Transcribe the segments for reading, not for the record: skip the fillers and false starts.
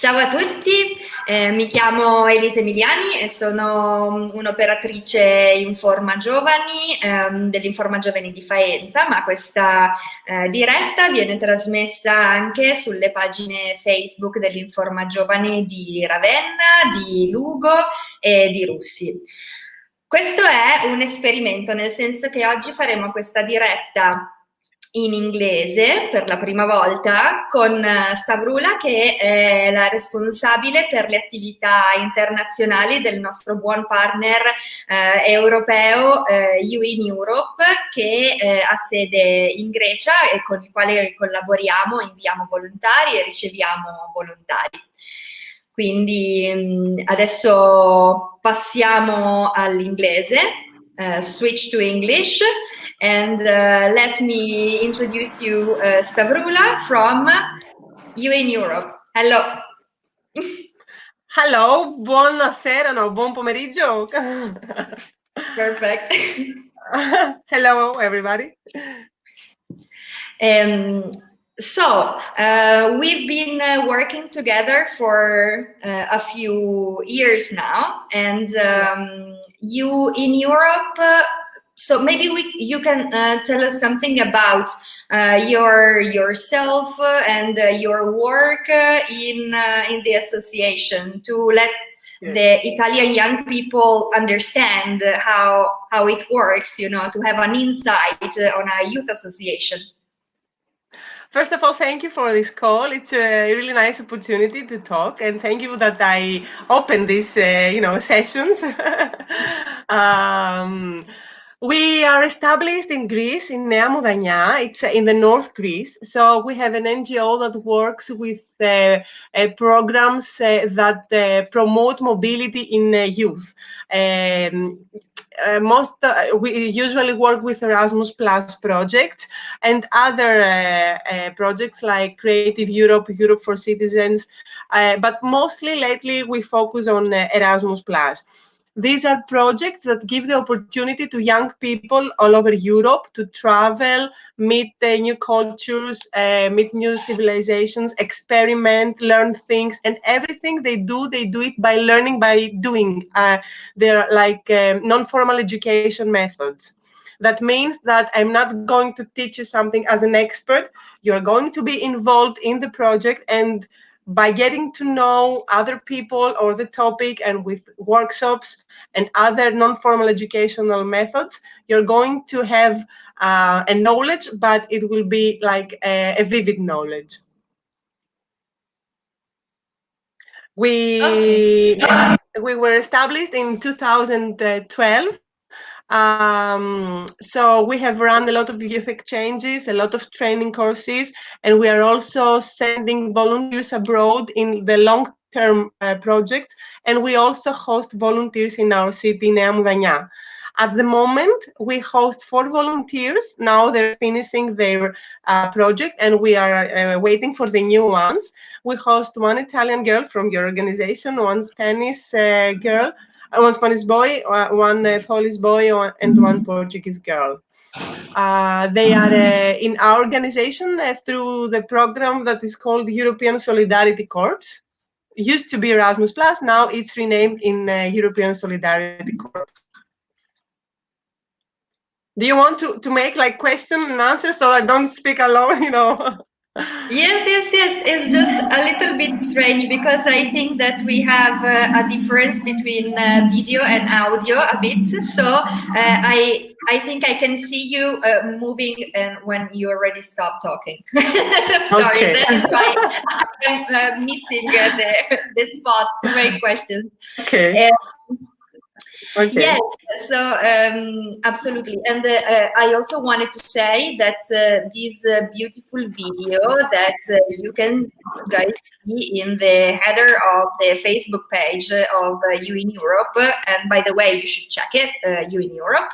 Ciao a tutti, mi chiamo Elisa Emiliani e sono un'operatrice Informa Giovani dell'Informa Giovani di Faenza, ma questa diretta viene trasmessa anche sulle pagine Facebook dell'Informa Giovani di Ravenna, di Lugo e di Russi. Questo è un esperimento, nel senso che oggi faremo questa diretta in inglese per la prima volta con Stavroula, che è la responsabile per le attività internazionali del nostro buon partner europeo You in Europe, che ha sede in Grecia e con il quale collaboriamo, inviamo volontari e riceviamo volontari. Quindi adesso passiamo all'inglese. Switch to English, and let me introduce you Stavroula from You in Europe. Hello. Hello, buonasera, no, buon pomeriggio. Perfect. Hello, everybody. So, we've been working together for a few years now, and You in Europe, so maybe you can tell us something about yourself and your work in the association, to let the Italian young people understand how it works, you know, to have an insight on a youth association. First of all, thank you for this call. It's a really nice opportunity to talk, and thank you that I opened these, sessions. We are established in Greece, in Nea Moudania. It's in the North Greece. So we have an NGO that works with programs that promote mobility in youth. We usually work with Erasmus Plus projects and other projects like Creative Europe, Europe for Citizens, but mostly lately we focus on Erasmus Plus. These are projects that give the opportunity to young people all over Europe to travel, meet new cultures, meet new civilizations, experiment, learn things, and everything they do it by learning, by doing. They're like non-formal education methods. That means that I'm not going to teach you something as an expert. You're going to be involved in the project, and by getting to know other people or the topic, and with workshops and other non-formal educational methods, you're going to have a knowledge, but it will be like a vivid knowledge. We were established in 2012. So we have run a lot of youth exchanges, a lot of training courses, and we are also sending volunteers abroad in the long-term project, and we also host volunteers in our city, Nea Moudania. At the moment, we host 4 volunteers. Now they're finishing their project, and we are waiting for the new ones. We host 1 Italian girl from your organization, 1 Spanish girl, 1 Spanish boy, 1 Polish boy, and 1 Portuguese girl. They are in our organization through the program that is called European Solidarity Corps. It used to be Erasmus Plus, now it's renamed in European Solidarity Corps. Do you want to make like question and answer so I don't speak alone, you know? Yes. It's just a little bit strange because I think that we have a difference between video and audio a bit. So I think I can see you moving and when you already stop talking. Sorry, okay. That is why I'm missing the spot to make questions. Okay. Okay. Yes, so absolutely. And I also wanted to say that this beautiful video that you can guys see in the header of the Facebook page of You in Europe, and by the way, you should check it, You in Europe.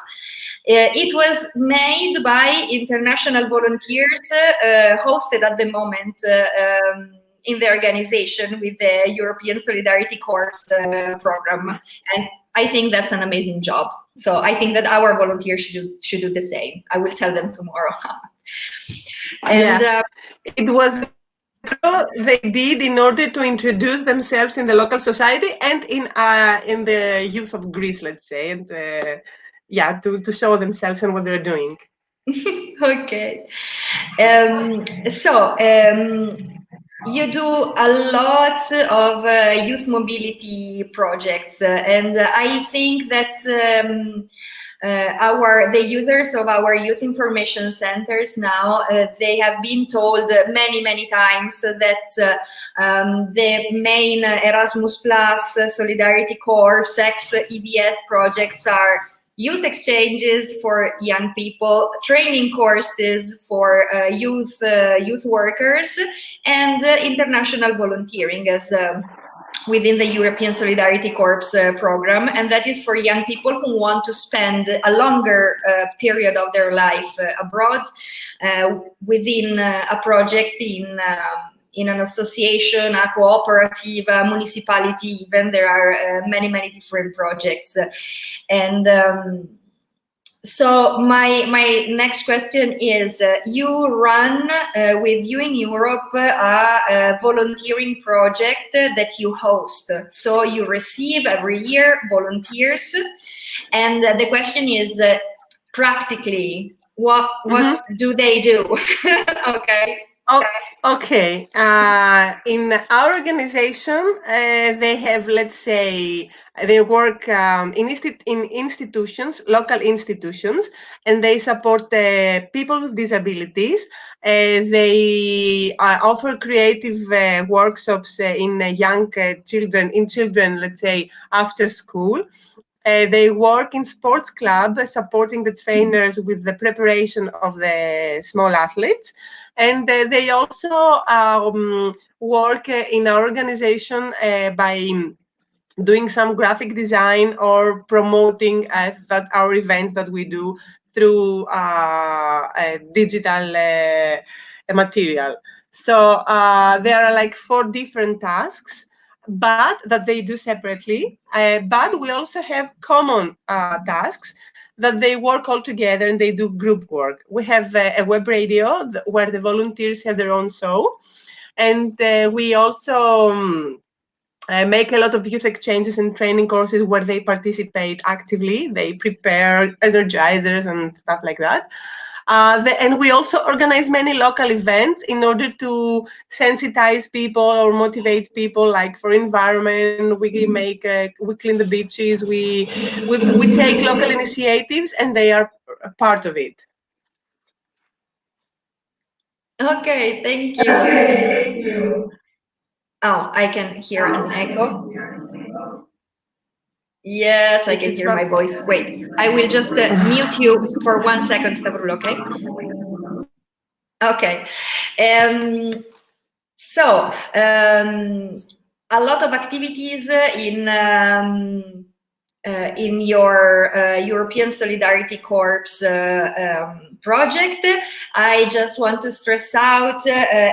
It was made by international volunteers, hosted at the moment in the organization with the European Solidarity Corps program. And I think that's an amazing job. So I think that our volunteers should do the same. I will tell them tomorrow. And it was they did in order to introduce themselves in the local society and in the youth of Greece, let's say, and yeah, to show themselves and what they're doing. Okay. You do a lot of youth mobility projects, and I think that the users of our youth information centers now, they have been told many times that the main Erasmus Plus, Solidarity Corps, EBS projects are youth exchanges for young people, training courses for youth workers, and international volunteering as within the European Solidarity Corps program, and that is for young people who want to spend a longer period of their life abroad within a project in an association, a cooperative, a municipality. Even there are many different projects, and so my next question is, you run with You in Europe a volunteering project that you host. So you receive every year volunteers, and the question is, practically, what do they do? Okay. Oh, okay. In our organization, they have, let's say, they work in institutions, local institutions, and they support people with disabilities. They offer creative workshops in young children, let's say, after school. They work in sports club, supporting the trainers with the preparation of the small athletes. And they also work in our organization by doing some graphic design or promoting that our events that we do through digital material. So there are like 4 different tasks, but that they do separately. But we also have common tasks that they work all together and they do group work. We have a web radio where the volunteers have their own show. And we also make a lot of youth exchanges and training courses where they participate actively. They prepare energizers and stuff like that. And we also organize many local events in order to sensitize people or motivate people, like for environment. We clean the beaches. We take local initiatives, and they are a part of it. Okay, thank you. Oh, I can hear an echo. Yes, I can hear my voice. Wait, I will just mute you for 1 second, Stavroula, okay? Okay. A lot of activities in your European Solidarity Corps project. I just want to stress out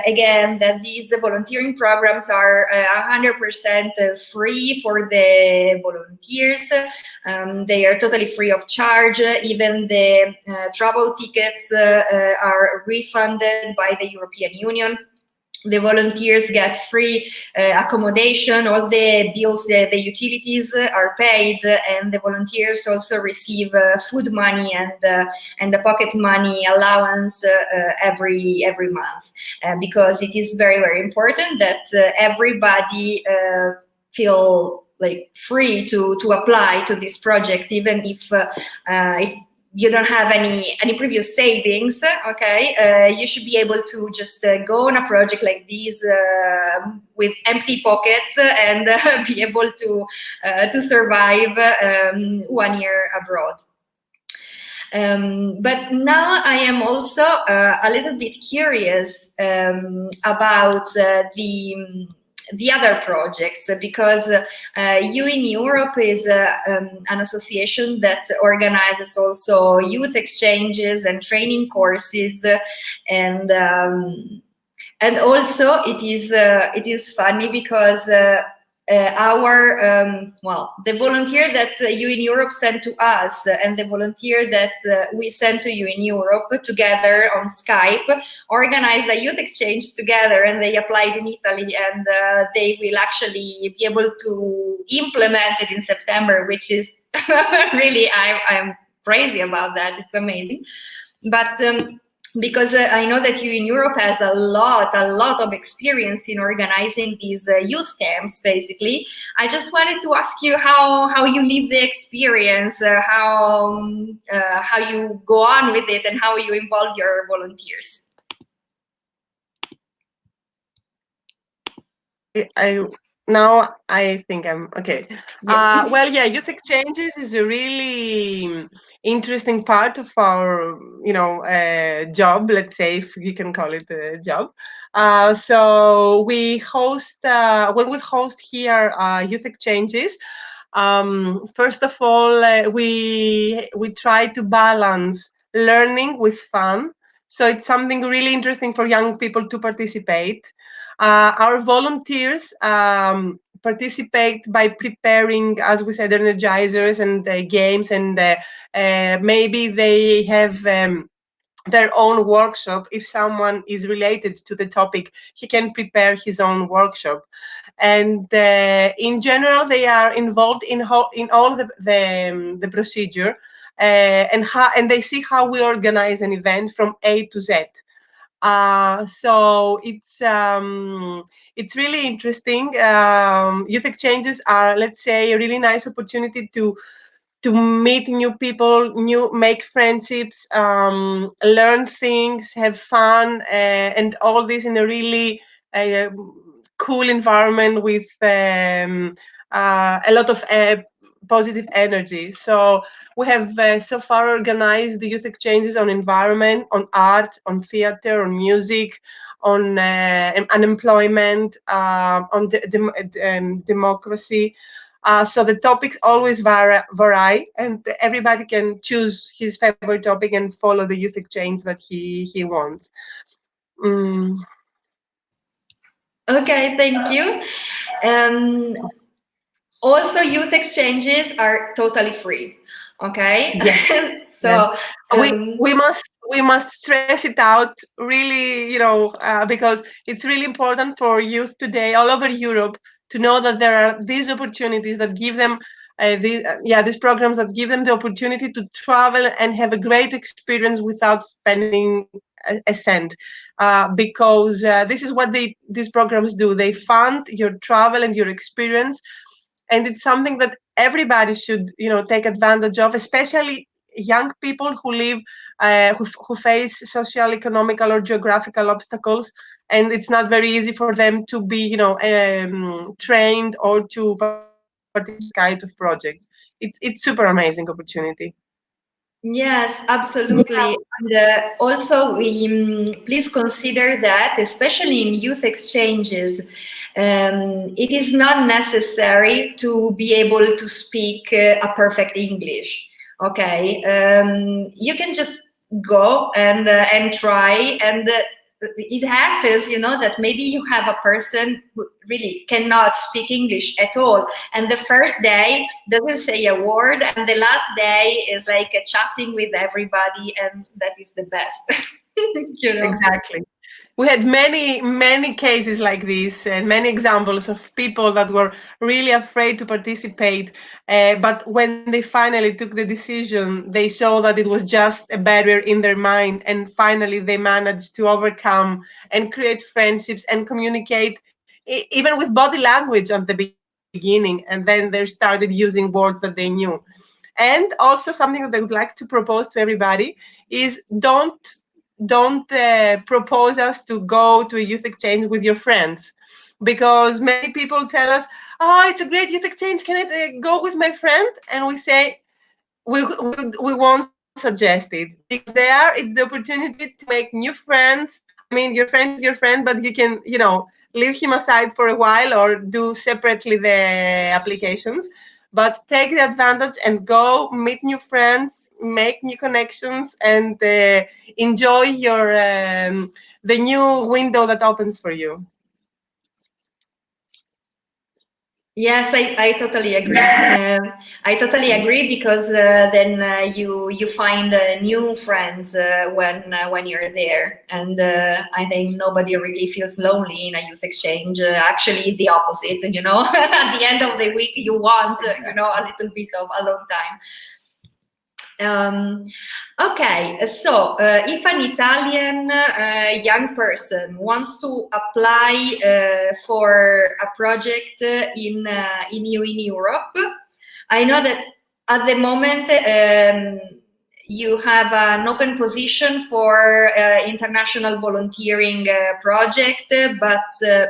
again that these volunteering programs are 100% free for the volunteers. They are totally free of charge. Even the travel tickets are refunded by the European Union. The volunteers get free accommodation, all the bills, the utilities are paid, and the volunteers also receive food money and the pocket money allowance every month, because it is very important that everybody feel like free to apply to this project, even if you don't have any previous savings. Okay, you should be able to just go on a project like this with empty pockets and be able to survive 1 year abroad. But now I am also a little bit curious about the other projects, because You in Europe is an association that organizes also youth exchanges and training courses, and also it is funny because the volunteer that you in Europe sent to us and the volunteer that we sent to you in Europe together on Skype organized a youth exchange together, and they applied in Italy, and they will actually be able to implement it in September, which is really, I'm crazy about that. It's amazing. But because I know that you in Europe has a lot of experience in organizing these youth camps, basically. I just wanted to ask you how you live the experience, how you go on with it, and how you involve your volunteers. Now I think I'm okay. Yeah. Well, yeah, youth exchanges is a really interesting part of our, job. Let's say, if you can call it a job. So we host when we host here youth exchanges. First of all, we try to balance learning with fun. So it's something really interesting for young people to participate. Our volunteers participate by preparing, as we said, energizers and games, and maybe they have their own workshop. If someone is related to the topic, he can prepare his own workshop. And in general, they are involved in all the procedure, and they see how we organize an event from A to Z. So it's really interesting. Youth exchanges are, let's say, a really nice opportunity to meet new people, make friendships, learn things, have fun, and all this in a really uh, cool environment with a lot of positive energy. So we have so far organized the youth exchanges on environment, on art, on theater, on music, on unemployment, on democracy. So the topics always vary, and everybody can choose his favorite topic and follow the youth exchange that he wants. Mm. Okay, thank you. Also, youth exchanges are totally free. Okay. Yes. So We must stress it out really, because it's really important for youth today all over Europe to know that there are these opportunities that give them these programs that give them the opportunity to travel and have a great experience without spending a cent, because this is what these programs do. They fund your travel and your experience, and it's something that everybody should take advantage of, especially young people who live who face social, economical, or geographical obstacles, and it's not very easy for them to be trained or to participate in this kind of projects. It's super amazing opportunity. yes, absolutely. And also, please consider that, especially in youth exchanges, it is not necessary to be able to speak a perfect English. Okay, you can just go and try, and it happens, that maybe you have a person who really cannot speak English at all, and the first day doesn't say a word, and the last day is like chatting with everybody, and that is the best. Exactly. We had many cases like this, and many examples of people that were really afraid to participate, but when they finally took the decision, they saw that it was just a barrier in their mind, and finally they managed to overcome and create friendships and communicate, even with body language at the beginning, and then they started using words that they knew. And also, something that I would like to propose to everybody is don't propose us to go to a youth exchange with your friends, because many people tell us, oh, it's a great youth exchange, can I go with my friend? And we say we won't suggest it, because there it's the opportunity to make new friends. I mean, your friend is your friend, but you can leave him aside for a while or do separately the applications, but take the advantage and go meet new friends, make new connections, and enjoy your the new window that opens for you. Yes, I totally agree. I totally agree because then you find new friends when you're there, and I think nobody really feels lonely in a youth exchange. Actually, the opposite. You know, at the end of the week, you want a little bit of alone time. Okay, so if an Italian young person wants to apply for a project in Europe, I know that at the moment you have an open position for international volunteering project, but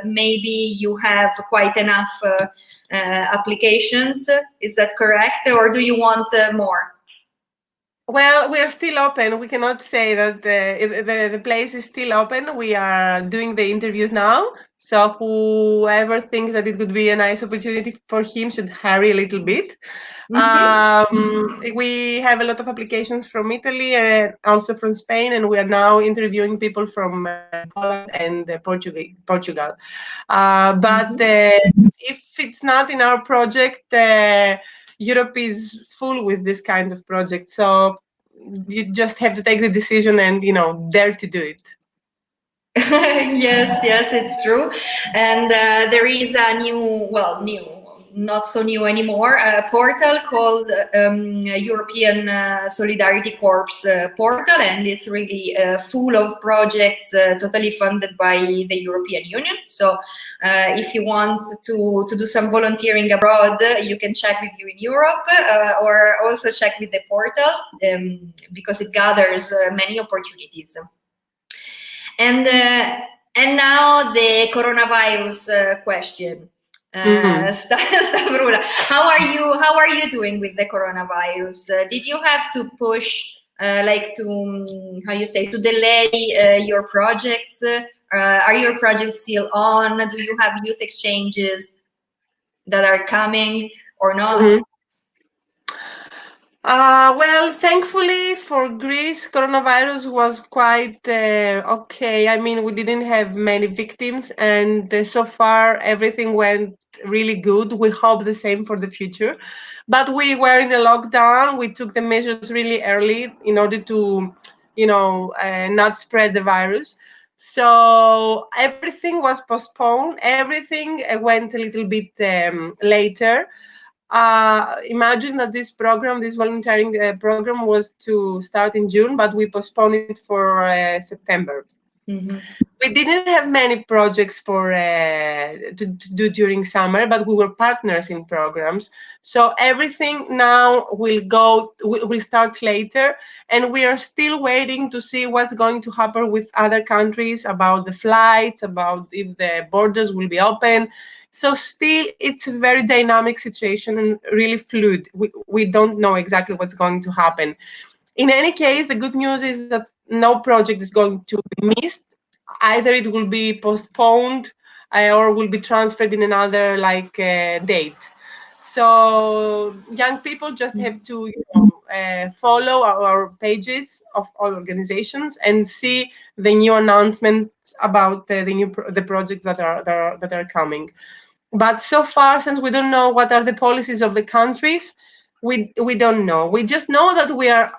maybe you have quite enough applications. Is that correct, or do you want more? Well, we are still open. We cannot say that the place is still open. We are doing the interviews now. So whoever thinks that it would be a nice opportunity for him should hurry a little bit. We have a lot of applications from Italy and also from Spain, and we are now interviewing people from Poland and Portugal. But if it's not in our project, Europe is full with this kind of project. So you just have to take the decision and dare to do it. Yes, it's true. And there is a not so new anymore, portal called European Solidarity Corps portal, and it's really full of projects totally funded by the European Union. So if you want to do some volunteering abroad, you can check with you in Europe or also check with the portal because it gathers many opportunities. And now the coronavirus question. Stavroula, how are you doing with the coronavirus? Did you have to push, to delay your projects? Are your projects still on? Do you have youth exchanges that are coming or not? Well, thankfully for Greece, coronavirus was quite okay. I mean, we didn't have many victims, and so far everything went really good. We hope the same for the future. But we were in a lockdown. We took the measures really early in order to, not spread the virus. So everything was postponed. Everything went a little bit later. Imagine that this volunteering program was to start in June, but we postponed it for September. We didn't have many projects for to do during summer, but we were partners in programs. So everything now will start later, and we are still waiting to see what's going to happen with other countries about the flights, about if the borders will be open. So still, it's a very dynamic situation and really fluid. We don't know exactly what's going to happen. In any case, the good news is that no project is going to be missed. Either it will be postponed or will be transferred in another date. So young people just have to follow our pages of all organizations and see the new announcements about the projects that are coming. But so far, since we don't know what are the policies of the countries, we don't know. We just know that we are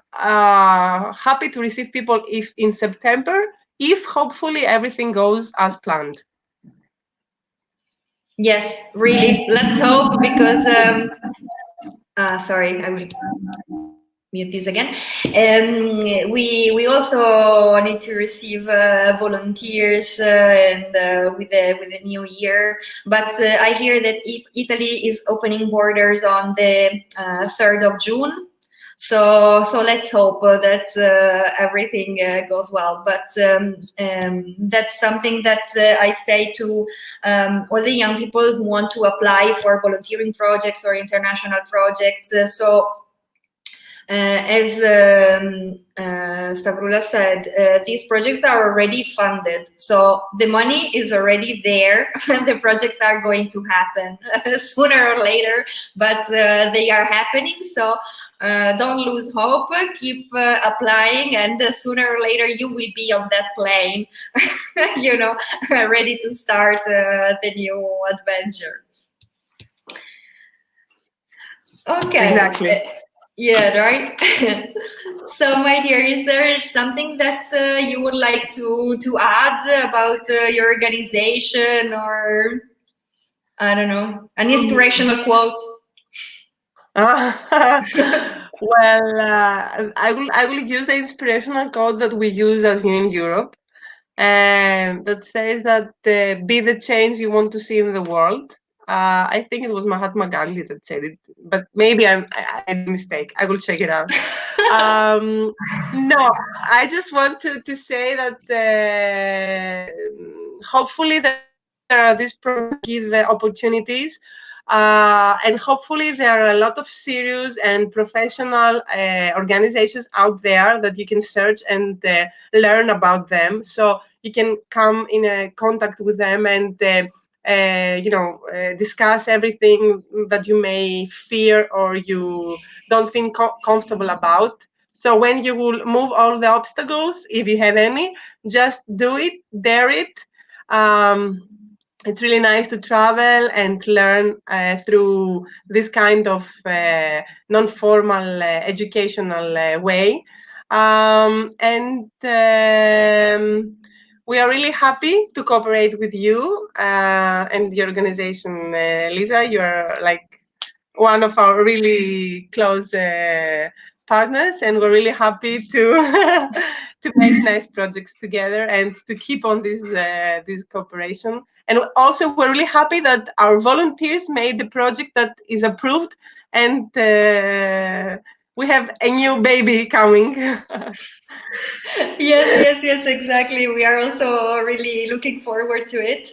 happy to receive people in September, if hopefully everything goes as planned. Yes, really. Let's hope, because sorry, I will mute this again. We also need to receive volunteers and with the new year. But I hear that Italy is opening borders on the 3rd of June. So let's hope that everything goes well. But that's something that I say to all the young people who want to apply for volunteering projects or international projects. As Stavroula said, these projects are already funded, so the money is already there. The projects are going to happen sooner or later, but they are happening. So don't lose hope. Keep applying, and sooner or later you will be on that plane, ready to start the new adventure. Okay. Exactly. Yeah, right. So, my dear, is there something that you would like to add about your organization, or I don't know, an inspirational quote? Well, I will use the inspirational quote that we use as here in Europe, and that says that be the change you want to see in the world. I think it was Mahatma Gandhi that said it, but maybe I made a mistake. I will check it out. No, I just want to say that hopefully there are these programs give opportunities, and hopefully there are a lot of serious and professional organizations out there that you can search and learn about them. So you can come in contact with them and discuss everything that you may fear or you don't feel comfortable about. So when you will move all the obstacles, if you have any, just do it, dare it. It's really nice to travel and learn through this kind of non-formal educational way. And we are really happy to cooperate with you and the organization, Lisa. You are like one of our really close partners, and we're really happy to to make nice projects together and to keep on this cooperation. And also, we're really happy that our volunteers made the project that is approved, and we have a new baby coming. Yes, exactly. We are also really looking forward to it.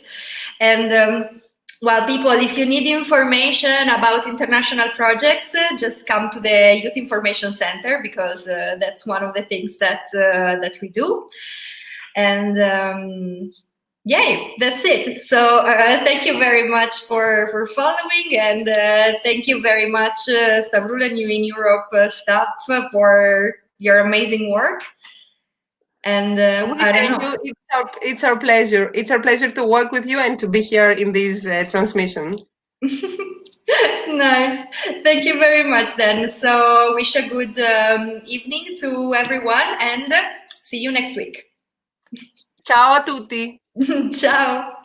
And well, people, if you need information about international projects, just come to the Youth Information Center, because that's one of the things that we do. And yay, that's it. So thank you very much for following, and thank you very much, Stavroula New in Europe staff, for your amazing work. And I don't know. It's our pleasure. It's our pleasure to work with you and to be here in this transmission. Nice. Thank you very much then. So wish a good evening to everyone, and see you next week. Ciao a tutti. Ciao.